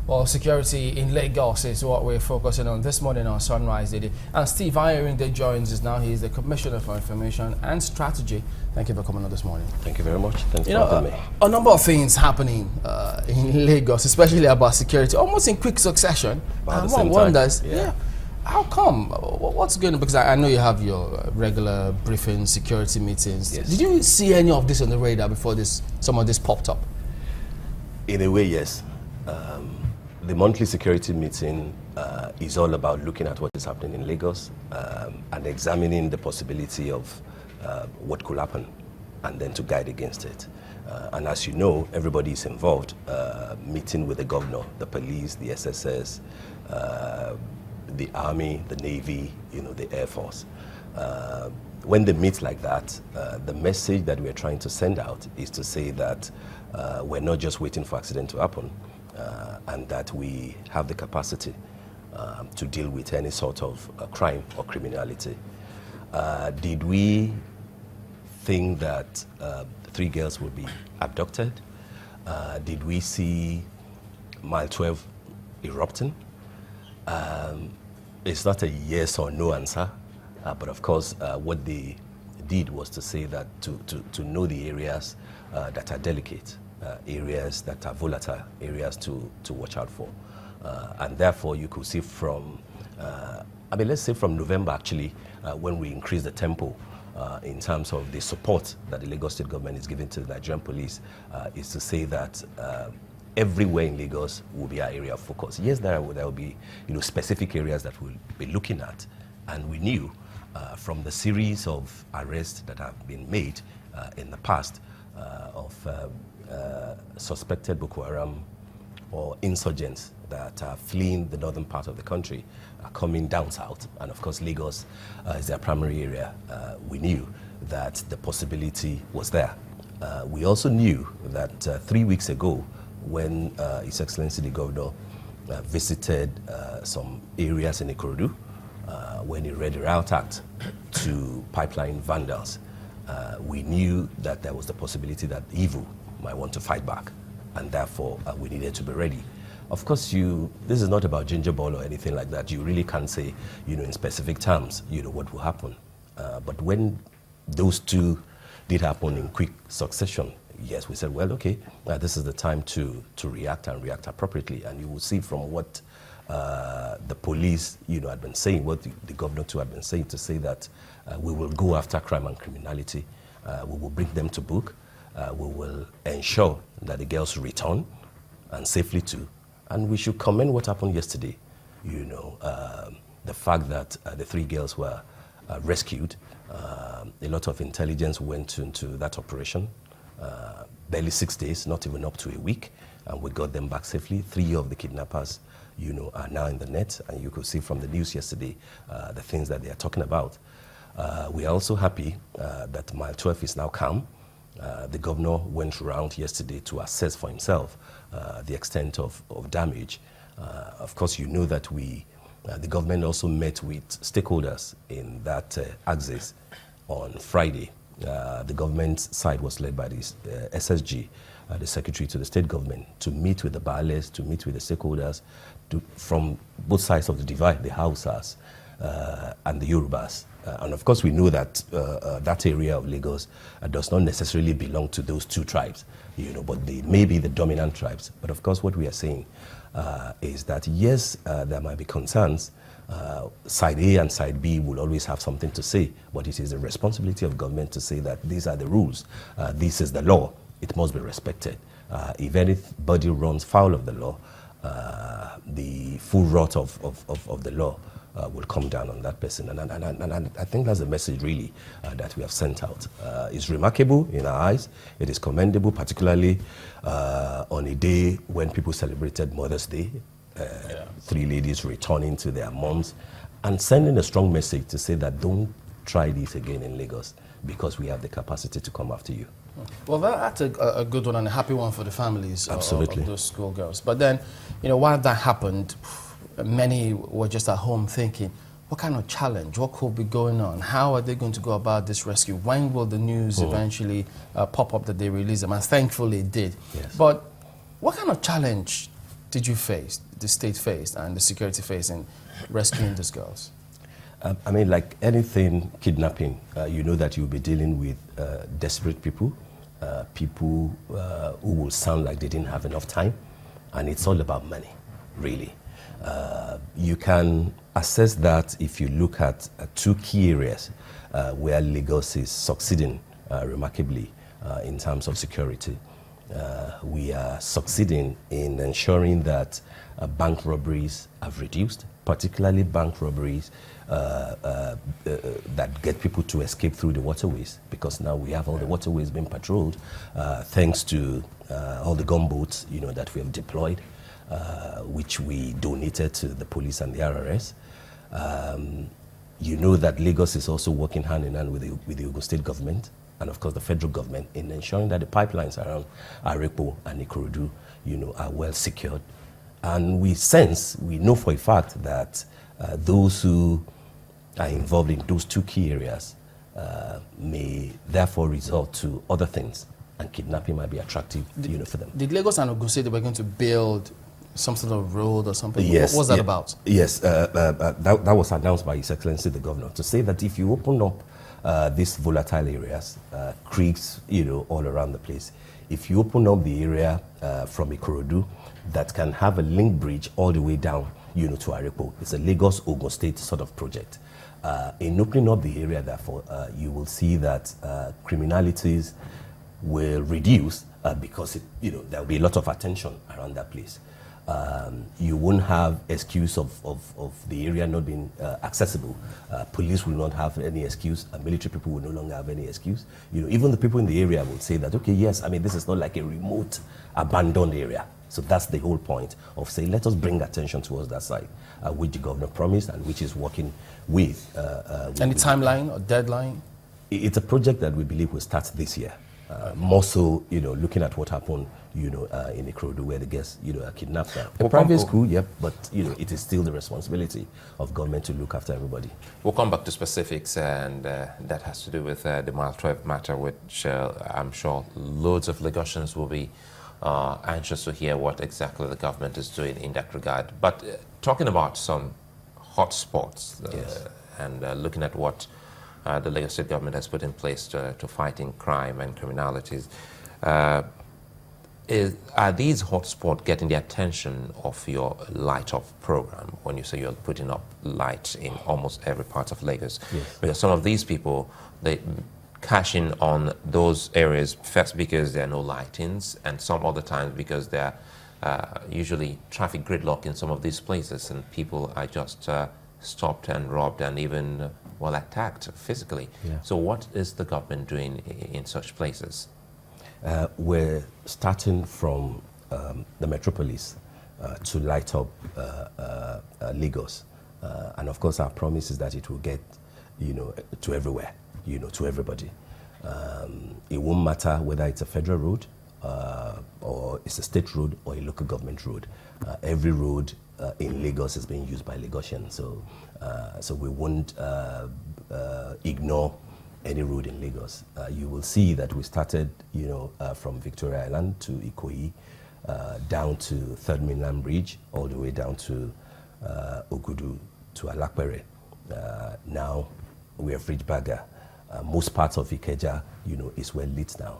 Well, security in Lagos is what we're focusing on this morning on Sunrise Daily. And Steve Ayorinde joins us now. He is the Commissioner for Information and Strategy. Thank you for coming on this morning. Thank you very much. Thanks for having me. A number of things happening in Lagos, especially about security, almost in quick succession. And one wonders, how come? What's going on? Because I know you have your regular briefing, security meetings. Yes. Did you see any of this on the radar before some of this popped up? In a way, yes. The monthly security meeting is all about looking at what is happening in Lagos and examining the possibility of what could happen and then to guide against it. And as you know, everybody is involved, meeting with the governor, the police, the SSS, the Army, the Navy, the Air Force. When they meet like that, the message that we're trying to send out is to say that we're not just waiting for accident to happen, and that we have the capacity to deal with any sort of crime or criminality. Did we think that 3 girls would be abducted? Did we see Mile 12 erupting? It's not a yes or no answer, but of course what they did was to say that to know the areas that are delicate, areas that are volatile, areas to watch out for. And therefore you could see from, let's say from November actually, when we increased the tempo in terms of the support that the Lagos State government is giving to the Nigerian police, is to say that everywhere in Lagos will be our area of focus. Yes, there will be specific areas that we'll be looking at, and we knew from the series of arrests that have been made in the past of suspected Boko Haram or insurgents that are fleeing the northern part of the country, coming down south, and of course Lagos is their primary area. We knew that the possibility was there. We also knew that 3 weeks ago, when His Excellency the Governor visited some areas in Ikorodu, when he read the Riot Act to pipeline vandals, we knew that there was the possibility that evil might want to fight back, and therefore we needed to be ready. Of course, this is not about ginger ball or anything like that. You really can't say, in specific terms, what will happen. But when those two did happen in quick succession, yes, we said, well, okay, this is the time to react and react appropriately. And you will see from what the police, had been saying, what the governor too had been saying, to say that we will go after crime and criminality. We will bring them to book. We will ensure that the girls return, and safely too. And we should commend what happened yesterday. The fact that the 3 girls were rescued. A lot of intelligence went into that operation. Barely 6 days, not even up to a week, and we got them back safely. 3 of the kidnappers, are now in the net, and you could see from the news yesterday the things that they are talking about. We are also happy that Mile 12 is now calm. The governor went around yesterday to assess for himself the extent of damage. Of course, that the government also met with stakeholders in that axis on Friday. The government side was led by the SSG, the Secretary to the State Government, to meet with the Baales, to meet with the stakeholders from both sides of the divide, the Hausas and the Yorubas. And of course, we know that that area of Lagos does not necessarily belong to those 2 tribes, but they may be the dominant tribes. But of course, what we are saying is that, yes, there might be concerns. Side A and side B will always have something to say, but it is the responsibility of government to say that these are the rules, this is the law, it must be respected. If anybody runs foul of the law, the full wrath of the law will come down on that person. And I think that's the message really that we have sent out. It's remarkable in our eyes. It is commendable, particularly on a day when people celebrated Mother's Day. 3 ladies returning to their moms and sending a strong message to say that don't try this again in Lagos, because we have the capacity to come after you. Well, that's a good one and a happy one for the families of those schoolgirls. But then, while that happened, many were just at home thinking, what kind of challenge, what could be going on? How are they going to go about this rescue? When will the news eventually pop up that they release them? And thankfully it did. Yes. But what kind of challenge did you face, the state faced, and the security faced in rescuing these girls? I mean, like anything kidnapping, you know that you'll be dealing with desperate people, people who will sound like they didn't have enough time, and it's all about money, really. You can assess that if you look at two key areas where Lagos is succeeding remarkably in terms of security. We are succeeding in ensuring that bank robberies have reduced, particularly bank robberies that get people to escape through the waterways, because now we have all the waterways being patrolled thanks to all the gunboats, you know, that we have deployed, which we donated to the police and the RRS. You know that Lagos is also working hand in hand with the Ogun State government and of course the federal government in ensuring that the pipelines around Arepo and Ikorodu, you know, are well secured. And we know for a fact that those who are involved in those two key areas may therefore resort to other things, and kidnapping might be attractive, you know, for them. Did Lagos and Ogun say they were going to build some sort of road or something? Yes. What was that about? Yes, that was announced by His Excellency the Governor, to say that if you open up these volatile areas, creeks, you know, all around the place, if you open up the area from Ikorodu that can have a link bridge all the way down, you know, to Arepo, it's a Lagos-Ogun State sort of project. In opening up the area, therefore, you will see that criminalities will reduce because, you know, there will be a lot of attention around that place. You won't have excuse of the area not being accessible. Police will not have any excuse. Military people will no longer have any excuse. You know, even the people in the area will say that, okay, yes, I mean, this is not like a remote, abandoned area. So that's the whole point of saying, let us bring attention towards that side, which the governor promised and which is working with. Any timeline or deadline? It's a project that we believe will start this year. More so, you know, looking at what happened, you know, in Ikorodu, where the girls, you know, are kidnapped. A private school, yep, but, you know, it is still the responsibility of government to look after everybody. We'll come back to specifics, and that has to do with the Mile 12 matter, which I'm sure loads of Lagosians will be anxious to hear what exactly the government is doing in that regard. But talking about some hotspots, yes, and looking at what the Lagos State government has put in place to fighting crime and criminalities. Are these hotspots getting the attention of your light up program when you say you're putting up lights in almost every part of Lagos? Yes. Because some of these people, they cash in on those areas first because there are no lightings, and some other times because there are usually traffic gridlock in some of these places, and people are just stopped and robbed and even attacked physically. Yeah. So what is the government doing in such places? We're starting from the metropolis to light up Lagos. And of course, our promise is that it will get, you know, to everywhere, you know, to everybody. It won't matter whether it's a federal road or it's a state road or a local government road. Every road in Lagos is being used by Lagosians. So we won't ignore any road in Lagos. You will see that we started, you know, from Victoria Island to Ikoyi, down to Third Mainland Bridge, all the way down to Ogudu to Alakpere. Now we have reached Baga. Most parts of Ikeja, you know, is well lit now.